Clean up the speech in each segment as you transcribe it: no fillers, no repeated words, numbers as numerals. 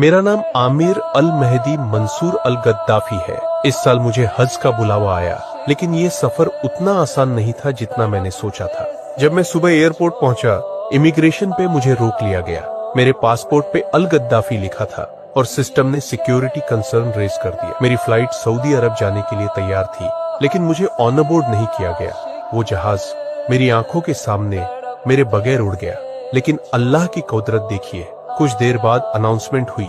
मेरा नाम आमिर अल मेहदी मंसूर अल गद्दाफी है। इस साल मुझे हज का बुलावा आया, लेकिन ये सफर उतना आसान नहीं था जितना मैंने सोचा था। जब मैं सुबह एयरपोर्ट पहुंचा, इमिग्रेशन पे मुझे रोक लिया गया। मेरे पासपोर्ट पे अल गद्दाफी लिखा था और सिस्टम ने सिक्योरिटी कंसर्न रेज कर दिया। मेरी फ्लाइट सऊदी अरब जाने के लिए तैयार थी, लेकिन मुझे ऑन बोर्ड नहीं किया गया। वो जहाज मेरी आंखों के सामने मेरे बगैर उड़ गया। लेकिन अल्लाह की कुदरत देखिए, कुछ देर बाद अनाउंसमेंट हुई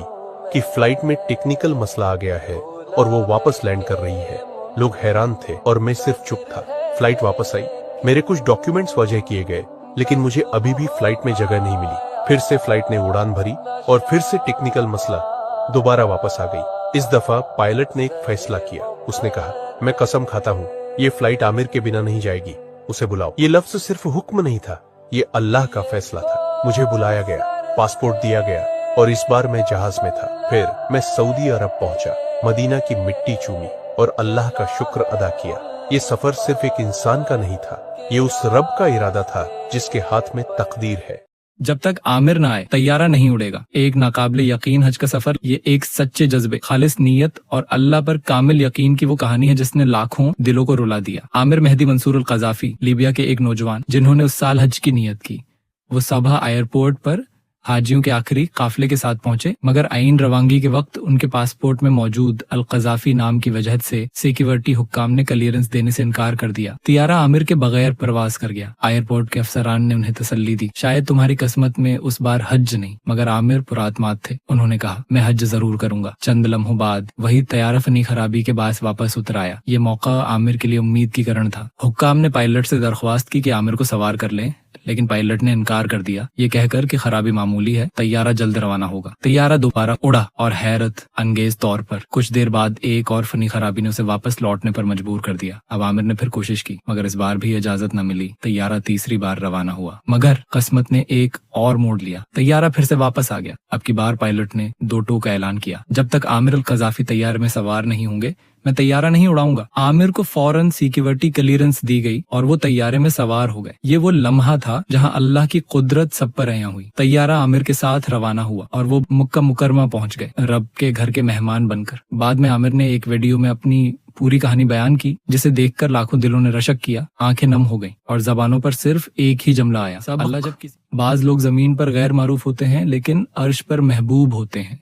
कि फ्लाइट में टेक्निकल मसला आ गया है और वो वापस लैंड कर रही है। लोग हैरान थे और मैं सिर्फ चुप था। फ्लाइट वापस आई, मेरे कुछ डॉक्यूमेंट्स वजह किए गए, लेकिन मुझे अभी भी फ्लाइट में जगह नहीं मिली। फिर से फ्लाइट ने उड़ान भरी और फिर से टेक्निकल मसला दोबारा वापस आ गई। इस दफा पायलट ने एक फैसला किया। उसने कहा, मैं कसम खाता हूँ ये फ्लाइट आमिर के बिना नहीं जाएगी, उसे बुलाओ। ये लफ्ज सिर्फ हुक्म नहीं था, ये अल्लाह का फैसला था। मुझे बुलाया गया, पासपोर्ट दिया गया और इस बार मैं जहाज में था। फिर मैं सऊदी अरब पहुंचा, मदीना की मिट्टी चूमी और अल्लाह का शुक्र अदा किया। ये सफर सिर्फ एक इंसान का नहीं था, ये उस रब का इरादा था जिसके हाथ में तकदीर है। जब तक आमिर ना आए तैयारा नहीं उड़ेगा। एक नाकाबिले यकीन हज का सफर, ये एक सच्चे जज्बे, खालिस नीयत और अल्लाह पर कामिल यकीन की वो कहानी है जिसने लाखों दिलों को रुला दिया। आमिर मेहदी मंसूर अल क़ज़ाफ़ी, लीबिया के एक नौजवान जिन्होंने उस साल हज की नीयत की, वो सबहा एयरपोर्ट पर हाजियों के आखिरी काफिले के साथ पहुंचे, मगर आईन रवानगी के वक्त उनके पासपोर्ट में मौजूद अल क़ज़ाफ़ी नाम की वजह से सिक्योरिटी हुक्काम ने क्लियरेंस देने से इनकार कर दिया। तियारा आमिर के बगैर परवाज कर गया। एयरपोर्ट के अफसरान ने उन्हें तसल्ली दी, शायद तुम्हारी किस्मत में उस बार हज नहीं। मगर आमिर पुरातमाद थे। उन्होंने कहा, मैं हज जरूर करूंगा। चंद लम्हों बाद वही तैयारा फनी खराबी के बायस वापस उतर आया। ये मौका आमिर के लिए उम्मीद की किरण था। हुक्काम ने पायलट से दरख्वास्त की कि आमिर को सवार कर लें, लेकिन पायलट ने इनकार कर दिया, ये कहकर कि खराबी मामूली है, तैयारा जल्द रवाना होगा। तैयारा दोबारा उड़ा और हैरत अंगेज तौर पर कुछ देर बाद एक और फनी खराबी ने उसे वापस लौटने पर मजबूर कर दिया। अब आमिर ने फिर कोशिश की, मगर इस बार भी इजाजत न मिली। तैयारा तीसरी बार रवाना हुआ, मगर किस्मत ने एक और मोड़ लिया। तैयारा फिर से वापस आ गया। अब की बार पायलट ने 2 टू का ऐलान किया, जब तक आमिर अल क़ज़ाफ़ी तैयारे में सवार नहीं होंगे मैं तैयारा नहीं उड़ाऊंगा। आमिर को फौरन सिक्योरिटी क्लियरेंस दी गई और वो तैयारे में सवार हो गए। ये वो लम्हा था जहां अल्लाह की कुदरत सब पर अया हुई। तैयारा आमिर के साथ रवाना हुआ और वो मक्का मुकरमा पहुंच गए, रब के घर के मेहमान बनकर। बाद में आमिर ने एक वीडियो में अपनी पूरी कहानी बयान की, जिसे देखकर लाखों दिलों ने रशक किया, आंखें नम हो गईं और जबानों पर सिर्फ एक ही जुमला आया, सब अल्लाह। जब बाज लोग जमीन पर गैर मारूफ होते हैं, लेकिन अर्श पर महबूब होते हैं।